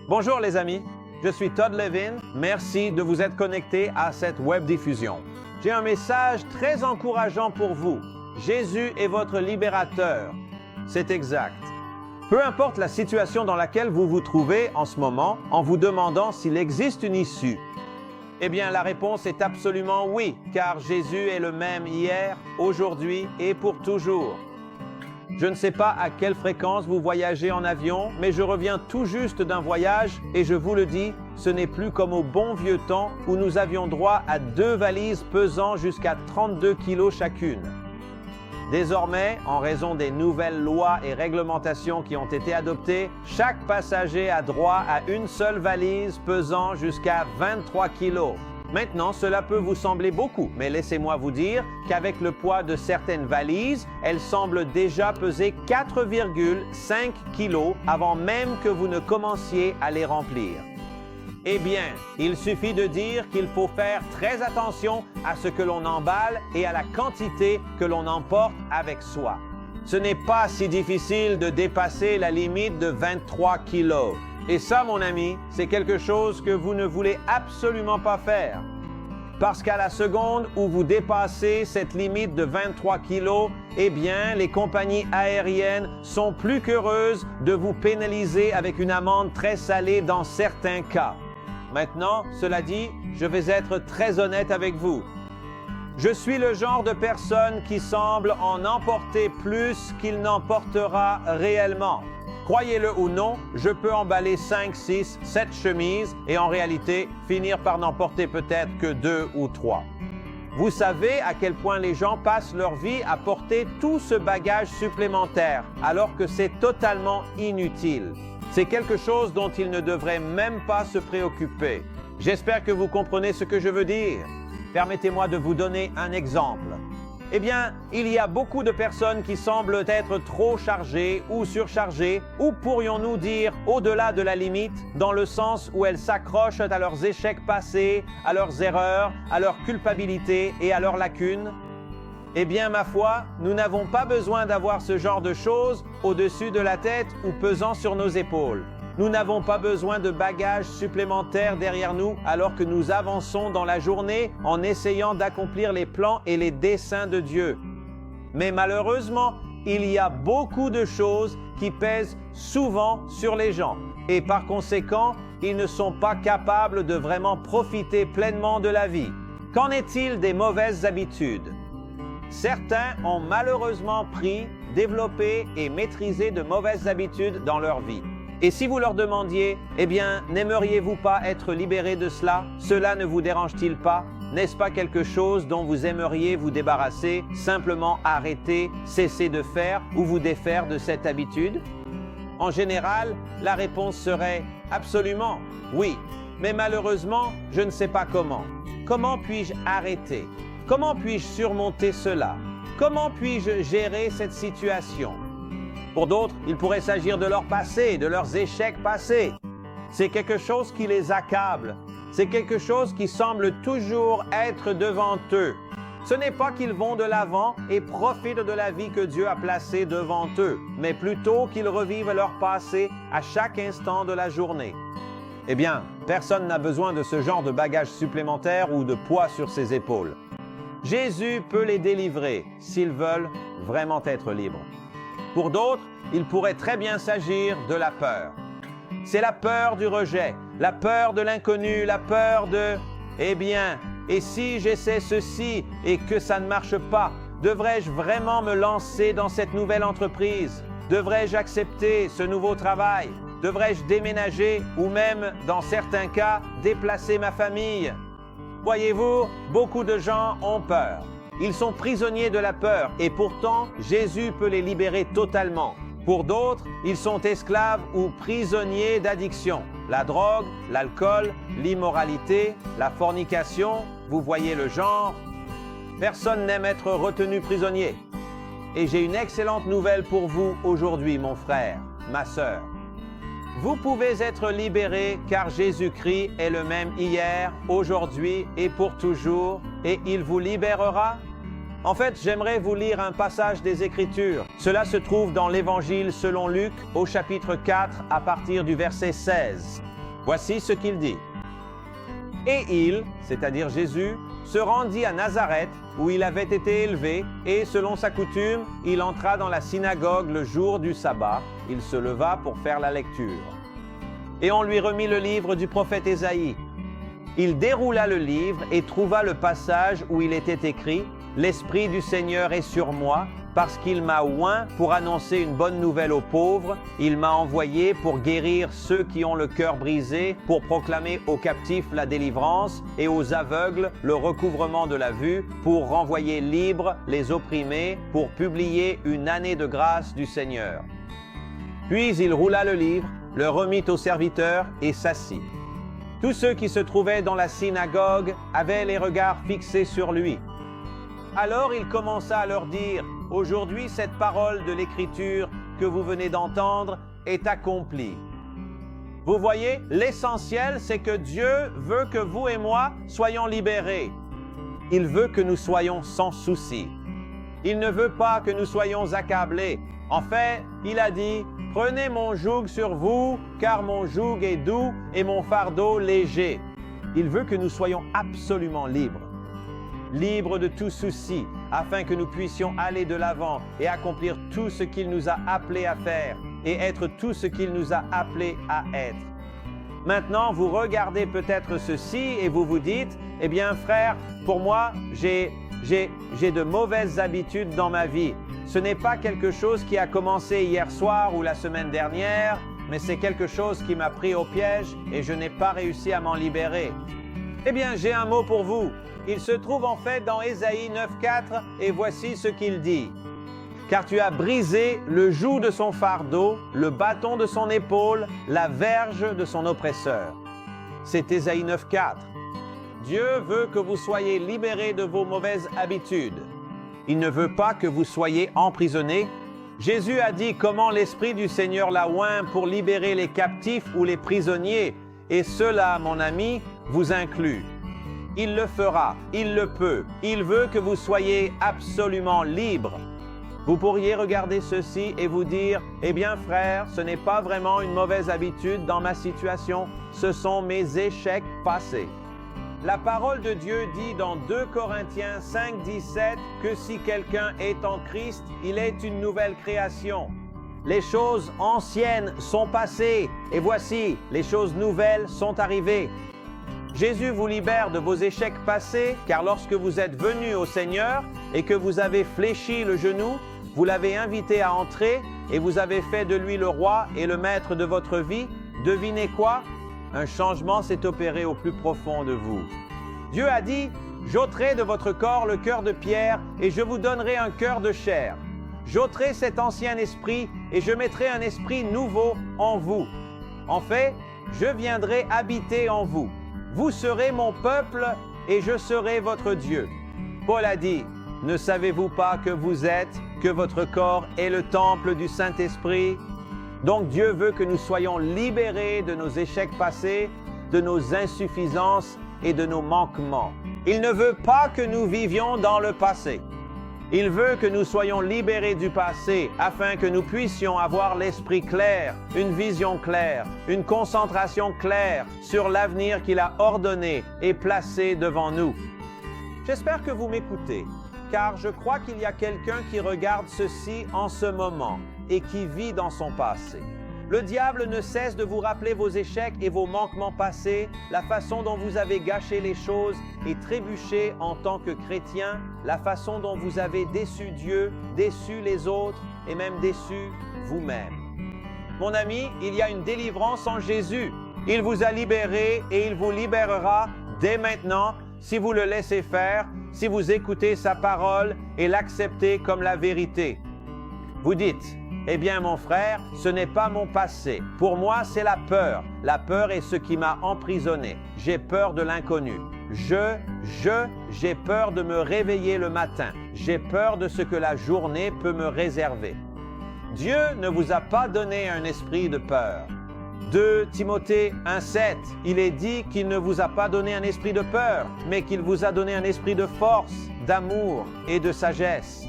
Bonjour les amis, je suis Todd Levin. Merci de vous être connectés à cette web diffusion. J'ai un message très encourageant pour vous. Jésus est votre libérateur. C'est exact. Peu importe la situation dans laquelle vous vous trouvez en ce moment, en vous demandant s'il existe une issue, eh bien la réponse est absolument oui, car Jésus est le même hier, aujourd'hui et pour toujours. Je ne sais pas à quelle fréquence vous voyagez en avion, mais je reviens tout juste d'un voyage et je vous le dis, ce n'est plus comme au bon vieux temps où nous avions droit à 2 valises pesant jusqu'à 32 kilos chacune. Désormais, en raison des nouvelles lois et réglementations qui ont été adoptées, chaque passager a droit à une seule valise pesant jusqu'à 23 kilos. Maintenant, cela peut vous sembler beaucoup, mais laissez-moi vous dire qu'avec le poids de certaines valises, elles semblent déjà peser 4,5 kilos avant même que vous ne commenciez à les remplir. Eh bien, il suffit de dire qu'il faut faire très attention à ce que l'on emballe et à la quantité que l'on emporte avec soi. Ce n'est pas si difficile de dépasser la limite de 23 kilos. Et ça, mon ami, c'est quelque chose que vous ne voulez absolument pas faire. Parce qu'à la seconde où vous dépassez cette limite de 23 kilos, eh bien, les compagnies aériennes sont plus qu'heureuses de vous pénaliser avec une amende très salée dans certains cas. Maintenant, cela dit, je vais être très honnête avec vous. Je suis le genre de personne qui semble en emporter plus qu'il n'emportera réellement. Croyez-le ou non, je peux emballer 5, 6, 7 chemises et en réalité finir par n'en porter peut-être que 2 ou 3. Vous savez à quel point les gens passent leur vie à porter tout ce bagage supplémentaire alors que c'est totalement inutile. C'est quelque chose dont ils ne devraient même pas se préoccuper. J'espère que vous comprenez ce que je veux dire. Permettez-moi de vous donner un exemple. Eh bien, il y a beaucoup de personnes qui semblent être trop chargées ou surchargées, ou pourrions-nous dire au-delà de la limite, dans le sens où elles s'accrochent à leurs échecs passés, à leurs erreurs, à leur culpabilité et à leurs lacunes. Eh bien, ma foi, nous n'avons pas besoin d'avoir ce genre de choses au-dessus de la tête ou pesant sur nos épaules. Nous n'avons pas besoin de bagages supplémentaires derrière nous alors que nous avançons dans la journée en essayant d'accomplir les plans et les desseins de Dieu. Mais malheureusement, il y a beaucoup de choses qui pèsent souvent sur les gens et par conséquent, ils ne sont pas capables de vraiment profiter pleinement de la vie. Qu'en est-il des mauvaises habitudes? Certains ont malheureusement pris, développé et maîtrisé de mauvaises habitudes dans leur vie. Et si vous leur demandiez, eh bien, n'aimeriez-vous pas être libéré de cela? Cela ne vous dérange-t-il pas? N'est-ce pas quelque chose dont vous aimeriez vous débarrasser, simplement arrêter, cesser de faire ou vous défaire de cette habitude? En général, la réponse serait absolument oui. Mais malheureusement, je ne sais pas comment. Comment puis-je arrêter? Comment puis-je surmonter cela? Comment puis-je gérer cette situation? Pour d'autres, il pourrait s'agir de leur passé, de leurs échecs passés. C'est quelque chose qui les accable. C'est quelque chose qui semble toujours être devant eux. Ce n'est pas qu'ils vont de l'avant et profitent de la vie que Dieu a placée devant eux, mais plutôt qu'ils revivent leur passé à chaque instant de la journée. Eh bien, personne n'a besoin de ce genre de bagage supplémentaire ou de poids sur ses épaules. Jésus peut les délivrer s'ils veulent vraiment être libres. Pour d'autres, il pourrait très bien s'agir de la peur. C'est la peur du rejet, la peur de l'inconnu, la peur de « Eh bien, et si j'essaie ceci et que ça ne marche pas, devrais-je vraiment me lancer dans cette nouvelle entreprise? Devrais-je accepter ce nouveau travail? Devrais-je déménager ou même, dans certains cas, déplacer ma famille ?» Voyez-vous, beaucoup de gens ont peur. Ils sont prisonniers de la peur et pourtant, Jésus peut les libérer totalement. Pour d'autres, ils sont esclaves ou prisonniers d'addiction. La drogue, l'alcool, l'immoralité, la fornication, vous voyez le genre. Personne n'aime être retenu prisonnier. Et j'ai une excellente nouvelle pour vous aujourd'hui, mon frère, ma sœur. Vous pouvez être libérés car Jésus-Christ est le même hier, aujourd'hui et pour toujours, et il vous libérera. En fait, j'aimerais vous lire un passage des Écritures. Cela se trouve dans l'Évangile selon Luc, au chapitre 4, à partir du verset 16. Voici ce qu'il dit. Et il, c'est-à-dire Jésus, se rendit à Nazareth, où il avait été élevé, et selon sa coutume, il entra dans la synagogue le jour du sabbat. Il se leva pour faire la lecture. Et on lui remit le livre du prophète Ésaïe. Il déroula le livre et trouva le passage où il était écrit « L'Esprit du Seigneur est sur moi, parce qu'il m'a oint pour annoncer une bonne nouvelle aux pauvres. Il m'a envoyé pour guérir ceux qui ont le cœur brisé, pour proclamer aux captifs la délivrance et aux aveugles le recouvrement de la vue, pour renvoyer libres les opprimés, pour publier une année de grâce du Seigneur. » Puis il roula le livre, le remit au serviteur et s'assit. Tous ceux qui se trouvaient dans la synagogue avaient les regards fixés sur lui. Alors il commença à leur dire, « Aujourd'hui, cette parole de l'Écriture que vous venez d'entendre est accomplie. » Vous voyez, l'essentiel, c'est que Dieu veut que vous et moi soyons libérés. Il veut que nous soyons sans souci. Il ne veut pas que nous soyons accablés. En fait, il a dit, « Prenez mon joug sur vous, car mon joug est doux et mon fardeau léger. » Il veut que nous soyons absolument libres. Libres de tout souci, afin que nous puissions aller de l'avant et accomplir tout ce qu'il nous a appelés à faire et être tout ce qu'il nous a appelés à être. Maintenant, vous regardez peut-être ceci et vous vous dites, « Eh bien, frère, pour moi, j'ai de mauvaises habitudes dans ma vie. Ce n'est pas quelque chose qui a commencé hier soir ou la semaine dernière, mais c'est quelque chose qui m'a pris au piège et je n'ai pas réussi à m'en libérer. » Eh bien, j'ai un mot pour vous. Il se trouve en fait dans Ésaïe 9,4 et voici ce qu'il dit. « Car tu as brisé le joug de son fardeau, le bâton de son épaule, la verge de son oppresseur. » C'est Ésaïe 9,4. Dieu veut que vous soyez libérés de vos mauvaises habitudes. Il ne veut pas que vous soyez emprisonnés. Jésus a dit comment l'Esprit du Seigneur l'a oint pour libérer les captifs ou les prisonniers, et cela, mon ami, vous inclut. Il le fera, il le peut, il veut que vous soyez absolument libres. Vous pourriez regarder ceci et vous dire, « Eh bien frère, ce n'est pas vraiment une mauvaise habitude dans ma situation, ce sont mes échecs passés. » La parole de Dieu dit dans 2 Corinthiens 5, 17 que si quelqu'un est en Christ, il est une nouvelle création. Les choses anciennes sont passées et voici, les choses nouvelles sont arrivées. Jésus vous libère de vos échecs passés, car lorsque vous êtes venu au Seigneur et que vous avez fléchi le genou, vous l'avez invité à entrer et vous avez fait de lui le roi et le maître de votre vie. Devinez quoi? Un changement s'est opéré au plus profond de vous. Dieu a dit, « J'ôterai de votre corps le cœur de pierre et je vous donnerai un cœur de chair. J'ôterai cet ancien esprit et je mettrai un esprit nouveau en vous. En fait, je viendrai habiter en vous. Vous serez mon peuple et je serai votre Dieu. » Paul a dit, « Ne savez-vous pas que vous êtes, que votre corps est le temple du Saint-Esprit ?» Donc Dieu veut que nous soyons libérés de nos échecs passés, de nos insuffisances et de nos manquements. Il ne veut pas que nous vivions dans le passé. Il veut que nous soyons libérés du passé afin que nous puissions avoir l'esprit clair, une vision claire, une concentration claire sur l'avenir qu'il a ordonné et placé devant nous. J'espère que vous m'écoutez, car je crois qu'il y a quelqu'un qui regarde ceci en ce moment et qui vit dans son passé. Le diable ne cesse de vous rappeler vos échecs et vos manquements passés, la façon dont vous avez gâché les choses et trébuché en tant que chrétien, la façon dont vous avez déçu Dieu, déçu les autres et même déçu vous-même. Mon ami, il y a une délivrance en Jésus. Il vous a libéré et il vous libérera dès maintenant si vous le laissez faire, si vous écoutez sa parole et l'acceptez comme la vérité. Vous dites, « Eh bien mon frère, ce n'est pas mon passé. Pour moi, c'est la peur. La peur est ce qui m'a emprisonné. J'ai peur de l'inconnu. J'ai peur de me réveiller le matin. J'ai peur de ce que la journée peut me réserver. » Dieu ne vous a pas donné un esprit de peur. 2 Timothée 1,7, il est dit qu'il ne vous a pas donné un esprit de peur, mais qu'il vous a donné un esprit de force, d'amour et de sagesse.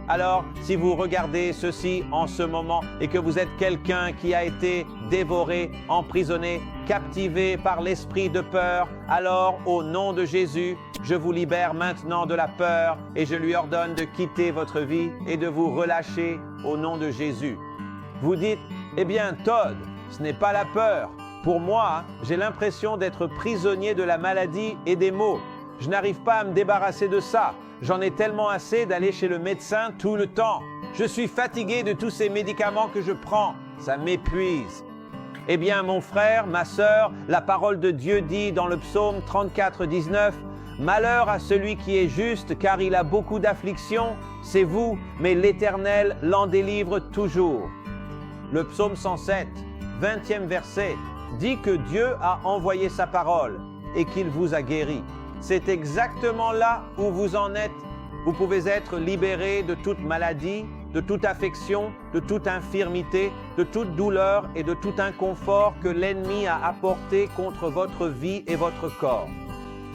Alors, si vous regardez ceci en ce moment et que vous êtes quelqu'un qui a été dévoré, emprisonné, captivé par l'esprit de peur, alors au nom de Jésus, je vous libère maintenant de la peur et je lui ordonne de quitter votre vie et de vous relâcher au nom de Jésus. Vous dites, eh bien Todd, ce n'est pas la peur. Pour moi, j'ai l'impression d'être prisonnier de la maladie et des maux. Je n'arrive pas à me débarrasser de ça. J'en ai tellement assez d'aller chez le médecin tout le temps. Je suis fatigué de tous ces médicaments que je prends. Ça m'épuise. Eh bien, mon frère, ma sœur, la parole de Dieu dit dans le psaume 34, 19, « Malheur à celui qui est juste, car il a beaucoup d'afflictions. C'est vous, mais l'Éternel l'en délivre toujours. » Le psaume 107, 20e verset, dit que Dieu a envoyé sa parole et qu'il vous a guéri. C'est exactement là où vous en êtes. Vous pouvez être libéré de toute maladie, de toute affection, de toute infirmité, de toute douleur et de tout inconfort que l'ennemi a apporté contre votre vie et votre corps.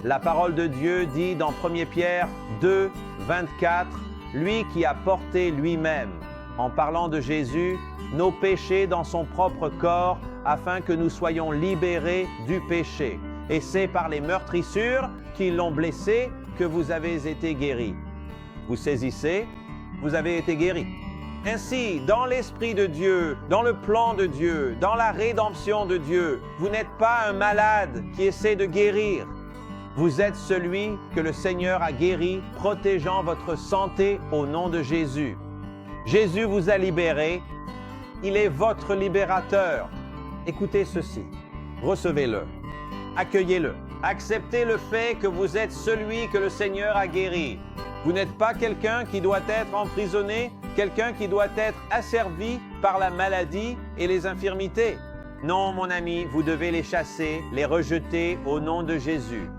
La parole de Dieu dit dans 1 Pierre 2, 24, « Lui qui a porté lui-même, en parlant de Jésus, nos péchés dans son propre corps, afin que nous soyons libérés du péché. Et c'est par les meurtrissures qui l'ont blessé que vous avez été guéris. » Vous saisissez, vous avez été guéris. Ainsi, dans l'Esprit de Dieu, dans le plan de Dieu, dans la rédemption de Dieu, vous n'êtes pas un malade qui essaie de guérir. Vous êtes celui que le Seigneur a guéri, protégeant votre santé au nom de Jésus. Jésus vous a libéré. Il est votre libérateur. Écoutez ceci. Recevez-le. Accueillez-le. Acceptez le fait que vous êtes celui que le Seigneur a guéri. Vous n'êtes pas quelqu'un qui doit être emprisonné, quelqu'un qui doit être asservi par la maladie et les infirmités. Non, mon ami, vous devez les chasser, les rejeter au nom de Jésus.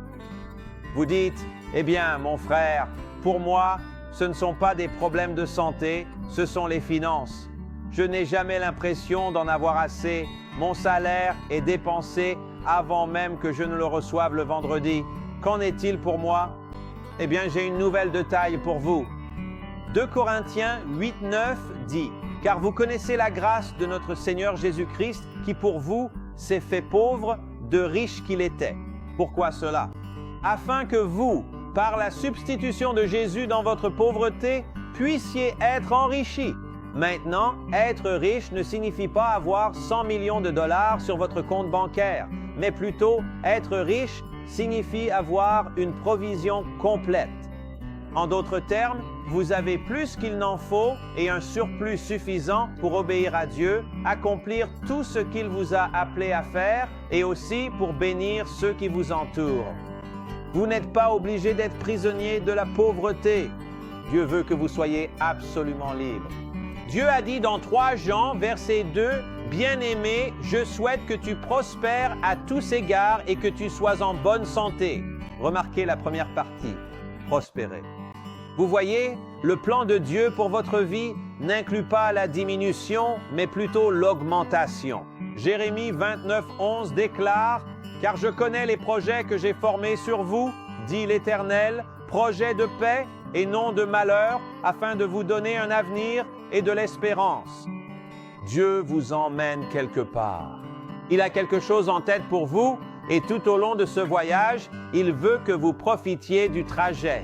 Vous dites, eh bien, mon frère, pour moi, ce ne sont pas des problèmes de santé, ce sont les finances. Je n'ai jamais l'impression d'en avoir assez. Mon salaire est dépensé avant même que je ne le reçoive le vendredi. Qu'en est-il pour moi? Eh bien, j'ai une nouvelle de taille pour vous. 2 Corinthiens 8, 9 dit, « Car vous connaissez la grâce de notre Seigneur Jésus-Christ, qui pour vous s'est fait pauvre, de riche qu'il était. » Pourquoi cela? Afin que vous, par la substitution de Jésus dans votre pauvreté, puissiez être enrichis. Maintenant, être riche ne signifie pas avoir 100 millions de dollars sur votre compte bancaire, mais plutôt être riche signifie avoir une provision complète. En d'autres termes, vous avez plus qu'il n'en faut et un surplus suffisant pour obéir à Dieu, accomplir tout ce qu'il vous a appelé à faire et aussi pour bénir ceux qui vous entourent. Vous n'êtes pas obligé d'être prisonnier de la pauvreté. Dieu veut que vous soyez absolument libre. Dieu a dit dans 3 Jean, verset 2, « Bien-aimé, je souhaite que tu prospères à tous égards et que tu sois en bonne santé. » Remarquez la première partie, prospérer. Vous voyez, le plan de Dieu pour votre vie n'inclut pas la diminution, mais plutôt l'augmentation. Jérémie 29, 11 déclare, « Car je connais les projets que j'ai formés sur vous, dit l'Éternel, projets de paix et non de malheur, afin de vous donner un avenir et de l'espérance. » Dieu vous emmène quelque part. Il a quelque chose en tête pour vous et tout au long de ce voyage, il veut que vous profitiez du trajet.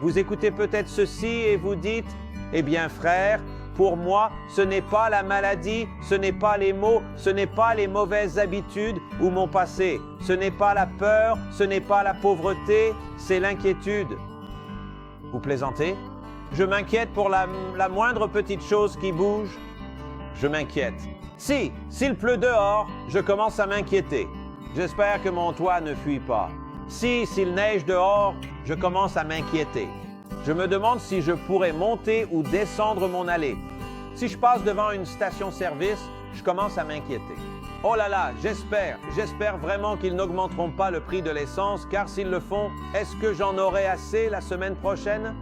Vous écoutez peut-être ceci et vous dites, « Eh bien frère, pour moi, ce n'est pas la maladie, ce n'est pas les maux, ce n'est pas les mauvaises habitudes ou mon passé, ce n'est pas la peur, ce n'est pas la pauvreté, c'est l'inquiétude. » Vous plaisantez? Je m'inquiète pour la moindre petite chose qui bouge. Je m'inquiète. S'il pleut dehors, je commence à m'inquiéter. J'espère que mon toit ne fuit pas. S'il neige dehors, je commence à m'inquiéter. Je me demande si je pourrais monter ou descendre mon allée. Si je passe devant une station-service, je commence à m'inquiéter. Oh là là, j'espère vraiment qu'ils n'augmenteront pas le prix de l'essence, car s'ils le font, est-ce que j'en aurai assez la semaine prochaine?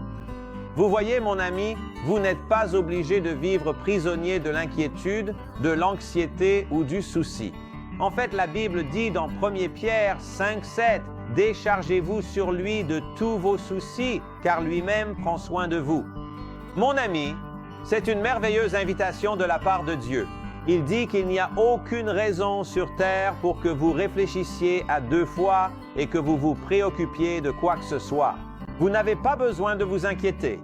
Vous voyez, mon ami, vous n'êtes pas obligé de vivre prisonnier de l'inquiétude, de l'anxiété ou du souci. En fait, la Bible dit dans 1 Pierre 5, 7, « Déchargez-vous sur lui de tous vos soucis, car lui-même prend soin de vous. » Mon ami, c'est une merveilleuse invitation de la part de Dieu. Il dit qu'il n'y a aucune raison sur terre pour que vous réfléchissiez à 2 fois et que vous vous préoccupiez de quoi que ce soit. Vous n'avez pas besoin de vous inquiéter.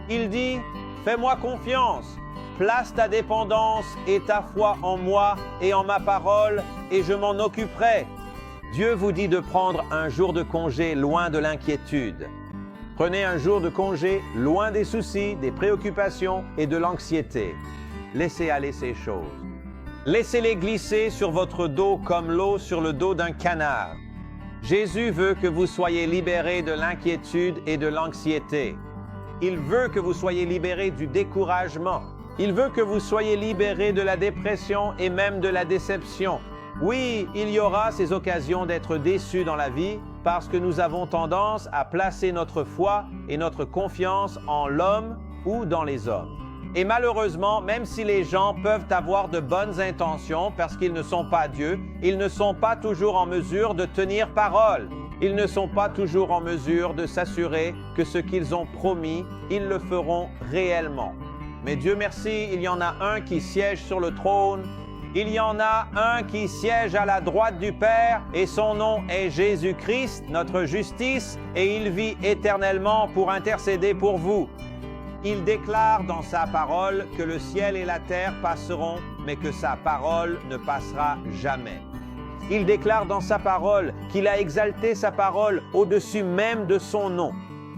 Il dit, fais-moi confiance, place ta dépendance et ta foi en moi et en ma parole et je m'en occuperai. Dieu vous dit de prendre un jour de congé loin de l'inquiétude. Prenez un jour de congé loin des soucis, des préoccupations et de l'anxiété. Laissez aller ces choses. Laissez-les glisser sur votre dos comme l'eau sur le dos d'un canard. Jésus veut que vous soyez libérés de l'inquiétude et de l'anxiété. Il veut que vous soyez libérés du découragement. Il veut que vous soyez libérés de la dépression et même de la déception. Oui, il y aura ces occasions d'être déçus dans la vie parce que nous avons tendance à placer notre foi et notre confiance en l'homme ou dans les hommes. Et malheureusement, même si les gens peuvent avoir de bonnes intentions parce qu'ils ne sont pas Dieu, ils ne sont pas toujours en mesure de tenir parole. Ils ne sont pas toujours en mesure de s'assurer que ce qu'ils ont promis, ils le feront réellement. Mais Dieu merci, il y en a un qui siège sur le trône. Il y en a un qui siège à la droite du Père et son nom est Jésus-Christ, notre justice, et il vit éternellement pour intercéder pour vous. Il déclare dans sa parole que le ciel et la terre passeront, mais que sa parole ne passera jamais. Il déclare dans sa parole qu'il a exalté sa parole au-dessus même de son nom.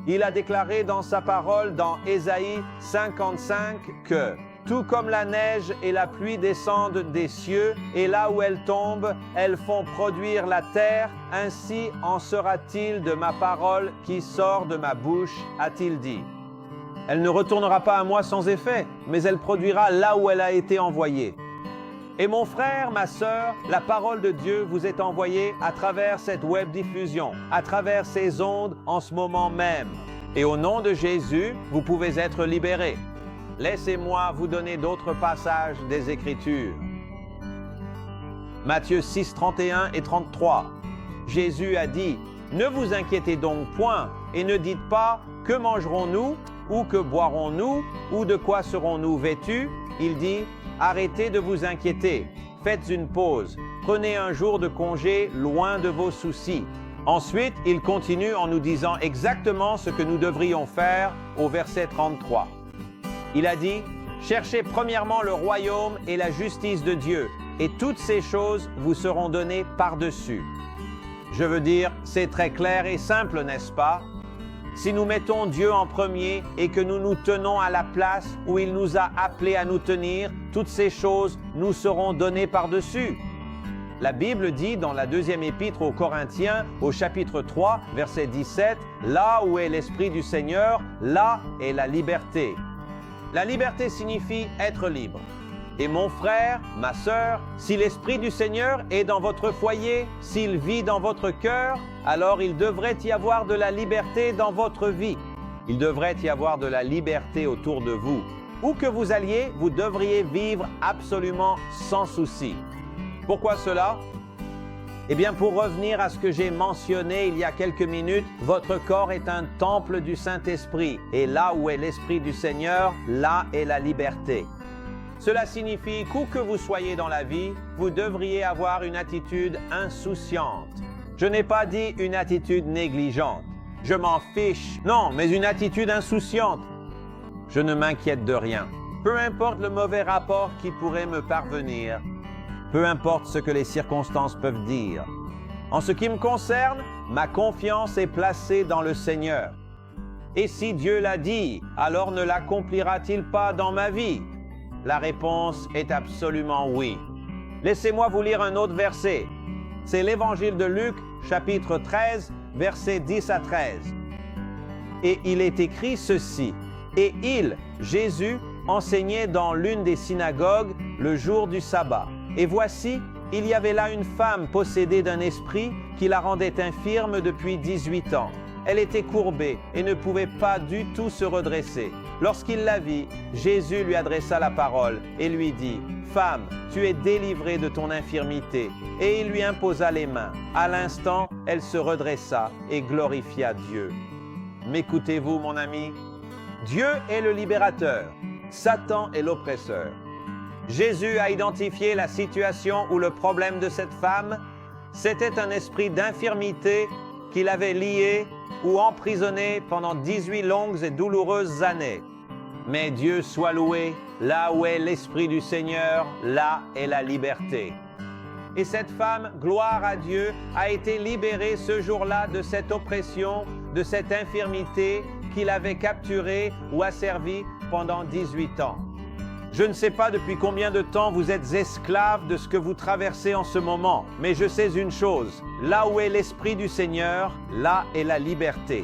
Il a déclaré dans sa parole, dans Ésaïe 55, que tout comme la neige et la pluie descendent des cieux, et là où elles tombent, elles font produire la terre, ainsi en sera-t-il de ma parole qui sort de ma bouche, a-t-il dit. Elle ne retournera pas à moi sans effet, mais elle produira là où elle a été envoyée. Et mon frère, ma sœur, la parole de Dieu vous est envoyée à travers cette web diffusion, à travers ces ondes en ce moment même. Et au nom de Jésus, vous pouvez être libérés. Laissez-moi vous donner d'autres passages des Écritures. Matthieu 6, 31 et 33. Jésus a dit, « Ne vous inquiétez donc point et ne dites pas, que mangerons-nous ou que boirons-nous ou de quoi serons-nous vêtus ?» Il dit, « Arrêtez de vous inquiéter, faites une pause, prenez un jour de congé loin de vos soucis. » Ensuite, il continue en nous disant exactement ce que nous devrions faire au verset 33. Il a dit, « Cherchez premièrement le royaume et la justice de Dieu, et toutes ces choses vous seront données par-dessus. » Je veux dire, c'est très clair et simple, n'est-ce pas? Si nous mettons Dieu en premier et que nous nous tenons à la place où il nous a appelés à nous tenir, toutes ces choses nous seront données par-dessus. La Bible dit dans la 2e épître aux Corinthiens, au chapitre 3, verset 17, « Là où est l'Esprit du Seigneur, là est la liberté. » La liberté signifie être libre. Et mon frère, ma sœur, si l'Esprit du Seigneur est dans votre foyer, s'il vit dans votre cœur, alors il devrait y avoir de la liberté dans votre vie. Il devrait y avoir de la liberté autour de vous. Où que vous alliez, vous devriez vivre absolument sans souci. Pourquoi cela? Eh bien, pour revenir à ce que j'ai mentionné il y a quelques minutes, votre corps est un temple du Saint-Esprit. Et là où est l'Esprit du Seigneur, là est la liberté. Cela signifie qu'où que vous soyez dans la vie, vous devriez avoir une attitude insouciante. Je n'ai pas dit une attitude négligente. Je m'en fiche. Non, mais une attitude insouciante. Je ne m'inquiète de rien. Peu importe le mauvais rapport qui pourrait me parvenir. Peu importe ce que les circonstances peuvent dire. En ce qui me concerne, ma confiance est placée dans le Seigneur. Et si Dieu l'a dit, alors ne l'accomplira-t-il pas dans ma vie? La réponse est absolument oui. Laissez-moi vous lire un autre verset. C'est l'Évangile de Luc, chapitre 13, versets 10 à 13. Et il est écrit ceci. Et il, Jésus, enseignait dans l'une des synagogues le jour du sabbat. Et voici, il y avait là une femme possédée d'un esprit qui la rendait infirme depuis 18 ans. Elle était courbée et ne pouvait pas du tout se redresser. Lorsqu'il la vit, Jésus lui adressa la parole et lui dit, « Femme, tu es délivrée de ton infirmité. » Et il lui imposa les mains. À l'instant, elle se redressa et glorifia Dieu. M'écoutez-vous, mon ami? Dieu est le libérateur, Satan est l'oppresseur. Jésus a identifié la situation où le problème de cette femme, c'était un esprit d'infirmité qui l'avait liée ou emprisonnée pendant 18 longues et douloureuses années. Mais Dieu soit loué, là où est l'Esprit du Seigneur, là est la liberté. Et cette femme, gloire à Dieu, a été libérée ce jour-là de cette oppression, de cette infirmité qui l'avait capturée ou asservie pendant 18 ans. Je ne sais pas depuis combien de temps vous êtes esclaves de ce que vous traversez en ce moment, mais je sais une chose, là où est l'Esprit du Seigneur, là est la liberté.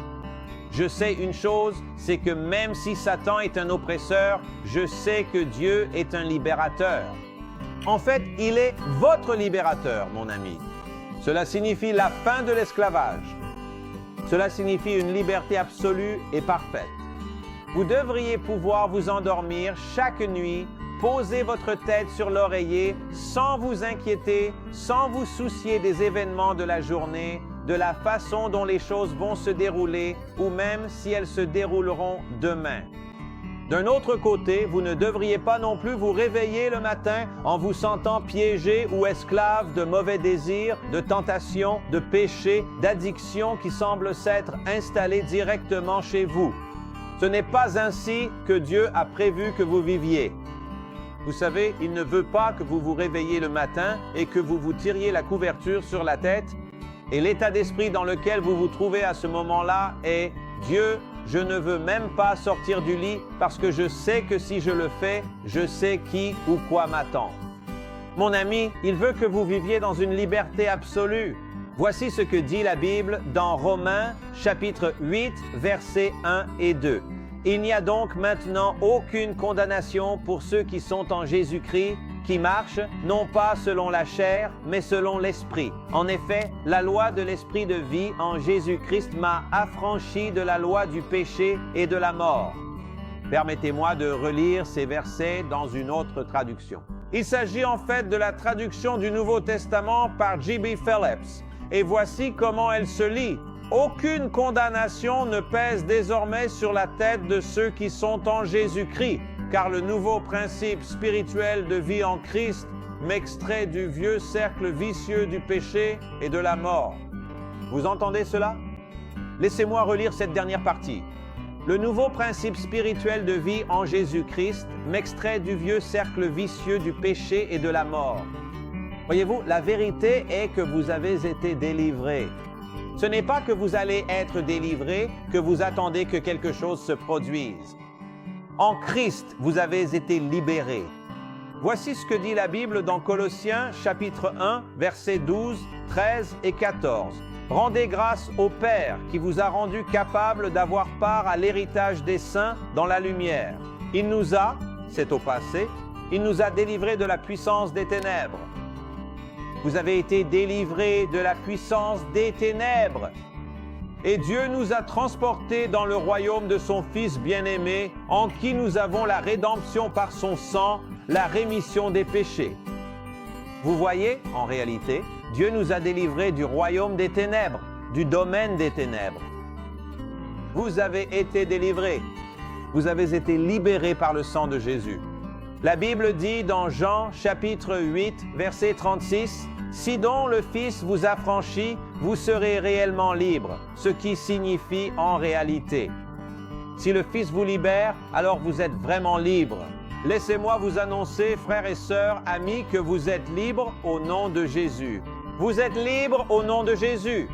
Je sais une chose, c'est que même si Satan est un oppresseur, je sais que Dieu est un libérateur. En fait, il est votre libérateur, mon ami. Cela signifie la fin de l'esclavage. Cela signifie une liberté absolue et parfaite. Vous devriez pouvoir vous endormir chaque nuit, poser votre tête sur l'oreiller sans vous inquiéter, sans vous soucier des événements de la journée, de la façon dont les choses vont se dérouler ou même si elles se dérouleront demain. D'un autre côté, vous ne devriez pas non plus vous réveiller le matin en vous sentant piégé ou esclave de mauvais désirs, de tentations, de péchés, d'addictions qui semblent s'être installés directement chez vous. Ce n'est pas ainsi que Dieu a prévu que vous viviez. Vous savez, il ne veut pas que vous vous réveilliez le matin et que vous vous tiriez la couverture sur la tête. Et l'état d'esprit dans lequel vous vous trouvez à ce moment-là est « Dieu, je ne veux même pas sortir du lit parce que je sais que si je le fais, je sais qui ou quoi m'attend. » Mon ami, il veut que vous viviez dans une liberté absolue. Voici ce que dit la Bible dans Romains, chapitre 8, versets 1 et 2. « Il n'y a donc maintenant aucune condamnation pour ceux qui sont en Jésus-Christ, qui marchent non pas selon la chair, mais selon l'Esprit. En effet, la loi de l'Esprit de vie en Jésus-Christ m'a affranchi de la loi du péché et de la mort. » Permettez-moi de relire ces versets dans une autre traduction. Il s'agit en fait de la traduction du Nouveau Testament par J.B. Phillips. Et voici comment elle se lit. « Aucune condamnation ne pèse désormais sur la tête de ceux qui sont en Jésus-Christ, car le nouveau principe spirituel de vie en Christ m'extrait du vieux cercle vicieux du péché et de la mort. » Vous entendez cela? Laissez-moi relire cette dernière partie. « Le nouveau principe spirituel de vie en Jésus-Christ m'extrait du vieux cercle vicieux du péché et de la mort. » Voyez-vous, la vérité est que vous avez été délivrés. Ce n'est pas que vous allez être délivrés, que vous attendez que quelque chose se produise. En Christ, vous avez été libérés. Voici ce que dit la Bible dans Colossiens, chapitre 1, versets 12, 13 et 14. « Rendez grâce au Père qui vous a rendu capable d'avoir part à l'héritage des saints dans la lumière. Il nous a, c'est au passé, il nous a délivrés de la puissance des ténèbres. » Vous avez été délivrés de la puissance des ténèbres. Et Dieu nous a transportés dans le royaume de son Fils bien-aimé, en qui nous avons la rédemption par son sang, la rémission des péchés. Vous voyez, en réalité, Dieu nous a délivrés du royaume des ténèbres, du domaine des ténèbres. Vous avez été délivrés. Vous avez été libérés par le sang de Jésus. La Bible dit dans Jean chapitre 8, verset 36, « Si donc le Fils vous affranchit, vous serez réellement libres, ce qui signifie en réalité. Si le Fils vous libère, alors vous êtes vraiment libres. Laissez-moi vous annoncer, frères et sœurs, amis, que vous êtes libres au nom de Jésus. Vous êtes libres au nom de Jésus.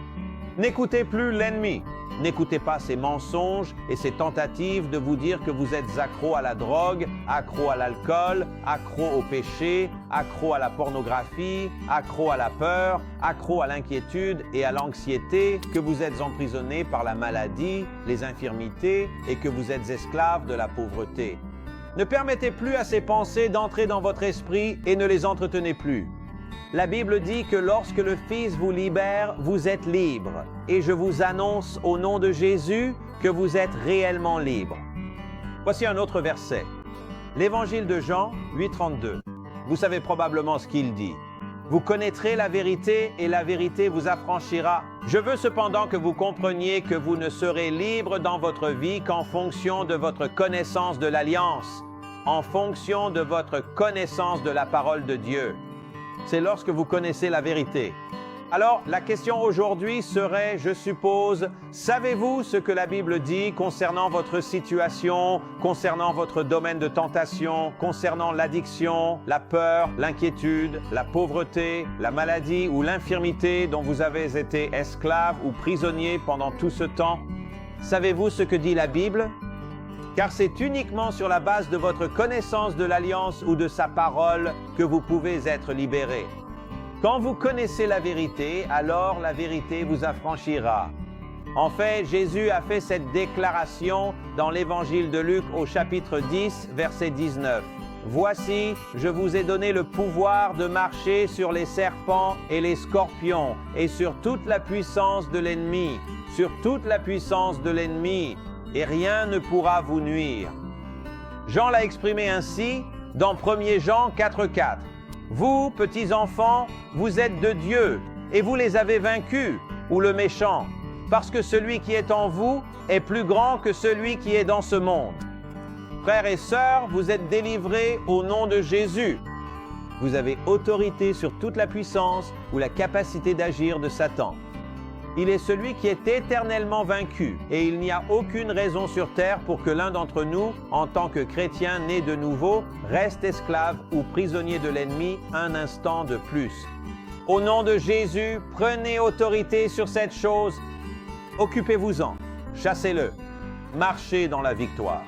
N'écoutez plus l'ennemi. N'écoutez pas ses mensonges et ses tentatives de vous dire que vous êtes accro à la drogue, accro à l'alcool, accro au péché, accro à la pornographie, accro à la peur, accro à l'inquiétude et à l'anxiété, que vous êtes emprisonné par la maladie, les infirmités et que vous êtes esclave de la pauvreté. Ne permettez plus à ces pensées d'entrer dans votre esprit et ne les entretenez plus. La Bible dit que lorsque le Fils vous libère, vous êtes libre. Et je vous annonce au nom de Jésus que vous êtes réellement libre. Voici un autre verset. L'Évangile de Jean 8,32. Vous savez probablement ce qu'il dit. « Vous connaîtrez la vérité et la vérité vous affranchira. Je veux cependant que vous compreniez que vous ne serez libre dans votre vie qu'en fonction de votre connaissance de l'Alliance, en fonction de votre connaissance de la parole de Dieu. C'est lorsque vous connaissez la vérité. Alors, la question aujourd'hui serait, je suppose, savez-vous ce que la Bible dit concernant votre situation, concernant votre domaine de tentation, concernant l'addiction, la peur, l'inquiétude, la pauvreté, la maladie ou l'infirmité dont vous avez été esclave ou prisonnier pendant tout ce temps? Savez-vous ce que dit la Bible? Car c'est uniquement sur la base de votre connaissance de l'Alliance ou de sa parole que vous pouvez être libéré. Quand vous connaissez la vérité, alors la vérité vous affranchira. En fait, Jésus a fait cette déclaration dans l'Évangile de Luc au chapitre 10, verset 19. « Voici, je vous ai donné le pouvoir de marcher sur les serpents et les scorpions et sur toute la puissance de l'ennemi, sur toute la puissance de l'ennemi, et rien ne pourra vous nuire. » Jean l'a exprimé ainsi dans 1 Jean 4,4. Vous, petits enfants, vous êtes de Dieu, et vous les avez vaincus, ou le méchant, parce que celui qui est en vous est plus grand que celui qui est dans ce monde. Frères et sœurs, vous êtes délivrés au nom de Jésus. Vous avez autorité sur toute la puissance ou la capacité d'agir de Satan. Il est celui qui est éternellement vaincu, et il n'y a aucune raison sur terre pour que l'un d'entre nous, en tant que chrétien né de nouveau, reste esclave ou prisonnier de l'ennemi un instant de plus. Au nom de Jésus, prenez autorité sur cette chose, occupez-vous-en, chassez-le, marchez dans la victoire.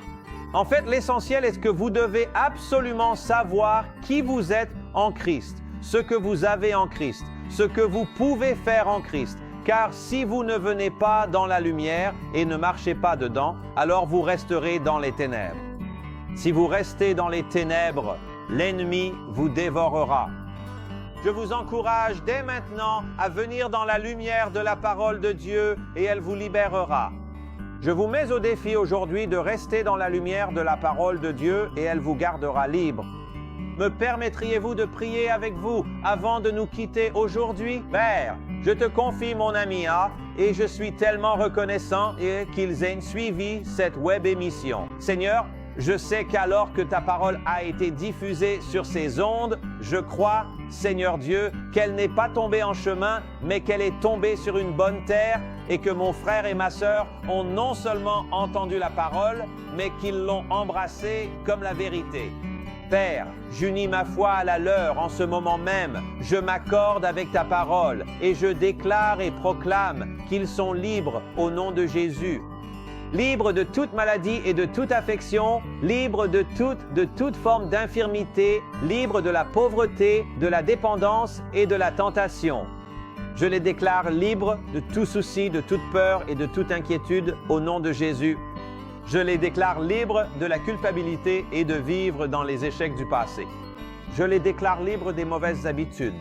En fait, l'essentiel est que vous devez absolument savoir qui vous êtes en Christ, ce que vous avez en Christ, ce que vous pouvez faire en Christ. Car si vous ne venez pas dans la lumière et ne marchez pas dedans, alors vous resterez dans les ténèbres. Si vous restez dans les ténèbres, l'ennemi vous dévorera. Je vous encourage dès maintenant à venir dans la lumière de la parole de Dieu et elle vous libérera. Je vous mets au défi aujourd'hui de rester dans la lumière de la parole de Dieu et elle vous gardera libre. Me permettriez-vous de prier avec vous avant de nous quitter aujourd'hui? Père, je te confie mon ami A et je suis tellement reconnaissant qu'ils aient suivi cette web émission. Seigneur, je sais qu'alors que ta parole a été diffusée sur ces ondes, je crois, Seigneur Dieu, qu'elle n'est pas tombée en chemin, mais qu'elle est tombée sur une bonne terre et que mon frère et ma sœur ont non seulement entendu la parole, mais qu'ils l'ont embrassée comme la vérité. Père, j'unis ma foi à la leur en ce moment même. Je m'accorde avec ta parole et je déclare et proclame qu'ils sont libres au nom de Jésus. Libres de toute maladie et de toute affection, libres de toute forme d'infirmité, libres de la pauvreté, de la dépendance et de la tentation. Je les déclare libres de tout souci, de toute peur et de toute inquiétude au nom de Jésus. Je les déclare libres de la culpabilité et de vivre dans les échecs du passé. Je les déclare libres des mauvaises habitudes.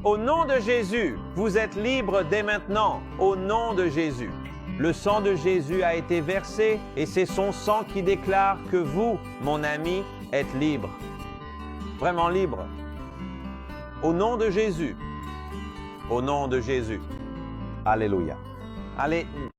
Au nom de Jésus, vous êtes libres dès maintenant, au nom de Jésus. Le sang de Jésus a été versé et c'est son sang qui déclare que vous, mon ami, êtes libre. Vraiment libre. Au nom de Jésus. Au nom de Jésus. Alléluia. Allez.